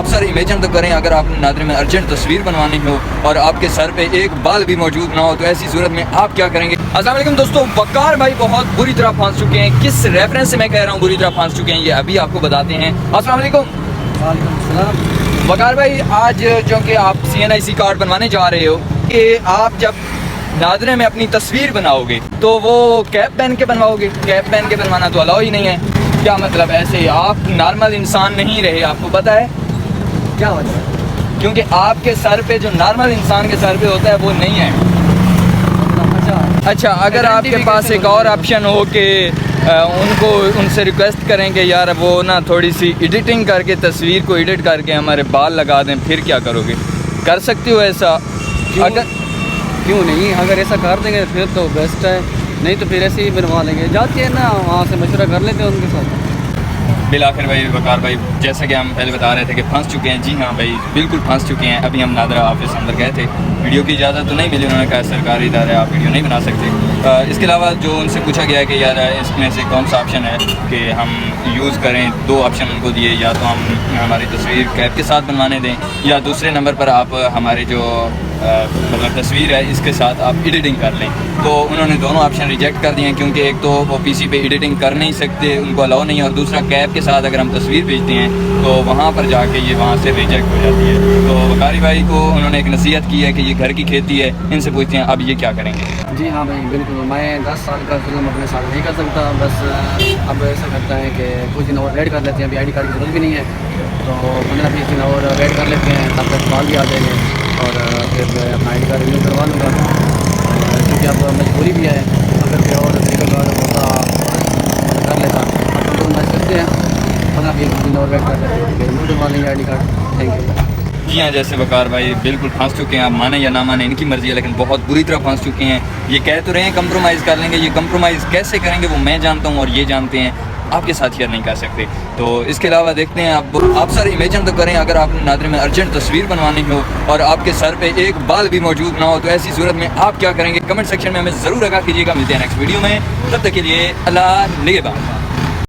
سر imagine تو کریں اگر آپ ناظرین میں ارجنٹ تصویر بنوانی ہو اور آپ کے سر پہ ایک بال بھی موجود نہ ہو تو ایسی صورت میں آپ کیا کریں گے؟ السلام علیکم دوستوں، وقار بھائی بہت بری طرح پھنس چکے ہیں. کس ریفرنس سے میں کہہ رہا ہوں بری طرح پھنس چکے ہیں یہ ابھی آپ کو بتاتے ہیں. السلام علیکم. وعلیکم السلام. وقار بھائی آج جو کہ آپ CNIC کارڈ بنوانے جا رہے ہو کہ آپ جب ناظرے میں اپنی تصویر بناؤ گے تو وہ کیپ پہن کے بنواؤ گے؟ کیپ پہن کے بنوانا تو الاؤ ہی نہیں ہے. کیا مطلب ایسے آپ نارمل انسان نہیں رہے؟ آپ کو پتہ ہے کیا وجہ ہے؟ کیونکہ آپ کے سر پہ جو نارمل انسان کے سر پہ ہوتا ہے وہ نہیں ہے. اچھا اگر آپ کے پاس ایک اور آپشن ہو کہ ان سے ریکویسٹ کریں کہ یار وہ نا تھوڑی سی ایڈیٹنگ کر کے تصویر کو ایڈٹ کر کے ہمارے بال لگا دیں، پھر کیا کرو گے؟ کر سکتے ہو ایسا؟ کیوں نہیں، اگر ایسا کر دیں گے پھر تو بیسٹ ہے، نہیں تو پھر ایسے ہی بنوا لیں گے. جاتے ہیں نا وہاں سے مشورہ کر لیتے ہیں ان کے ساتھ. بالآخر بھائی وقار بھائی جیسا کہ ہم پہلے بتا رہے تھے کہ پھنس چکے ہیں. جی ہاں بھائی بالکل پھنس چکے ہیں. ابھی ہم نادرہ آفس اندر گئے تھے، ویڈیو کی اجازت تو نہیں ملی، انہوں نے کہا سرکاری ادارے آپ ویڈیو نہیں بنا سکتے. اس کے علاوہ جو ان سے پوچھا گیا کہ یار اس میں سے کون سا آپشن ہے کہ ہم یوز کریں، دو آپشن ان کو دیے، یا تو ہم ہماری تصویر کیپ کے ساتھ بنوانے دیں یا دوسرے نمبر پر آپ ہماری جو مطلب تصویر ہے اس کے ساتھ آپ ایڈیٹنگ کر لیں. تو انہوں نے دونوں آپشن ریجیکٹ کر دیے ہیں کیونکہ ایک تو وہ PC پہ ایڈیٹنگ کر نہیں سکتے، ان کو الاؤ نہیں ہے، اور دوسرا کیپ کے ساتھ اگر ہم تصویر بھیجتے ہیں تو وہاں پر جا کے یہ وہاں سے ریجیکٹ ہو جاتی ہے. تو وقاری بھائی کو انہوں نے ایک نصیحت کی ہے کہ یہ گھر کی کھیتی ہے. ان سے پوچھتے ہیں اب یہ کیا کریں گے. جی ہاں بھائی بالکل، میں 10 سال کا فلم اپنے ساتھ نہیں کر سکتا. بس اب ایسا کرتا ہے کہ کچھ دن اور ویٹ کر لیتے ہیں. ابھی ID کارڈ کی ضرورت بھی نہیں ہے تو 15-20 دن اور ویٹ کر لیتے ہیں، تب تک بال بھی آ جائیں گے اور پھر میں اپنا ID کارڈ رینیو کروا لوں گا. کیونکہ اب مجبوری بھی ہے، اگر کوئی اور طریقہ کار ہوتا کر لیتا. اب کمپرومائز کرتے ہیں، 15-20 دن اور ویٹ کر لیتے ہیں، پھر رینیو کروا لیں گے ID کارڈ. Thank you. جی ہاں، جیسے وقار بھائی بالکل پھنس چکے ہیں. آپ مانیں یا نہ مانیں ان کی مرضی ہے، لیکن بہت بری طرح پھنس چکے ہیں. یہ کہہ تو رہے ہیں کمپرومائز کر لیں گے، یہ کمپرومائز کیسے کریں گے وہ میں جانتا ہوں اور یہ جانتے ہیں، آپ کے ساتھ یار نہیں کر سکتے. تو اس کے علاوہ دیکھتے ہیں آپ سر امیجن تو کریں اگر آپ ناظرین میں ارجنٹ تصویر بنوانی ہو اور آپ کے سر پہ ایک بال بھی موجود نہ ہو تو ایسی صورت میں آپ کیا کریں گے؟ کمنٹ سیکشن میں ہمیں ضرور آگاہ کیجیے گا. ملتے ہیں نیکسٹ ویڈیو میں، تب تک کے لیے اللہ نگہبان.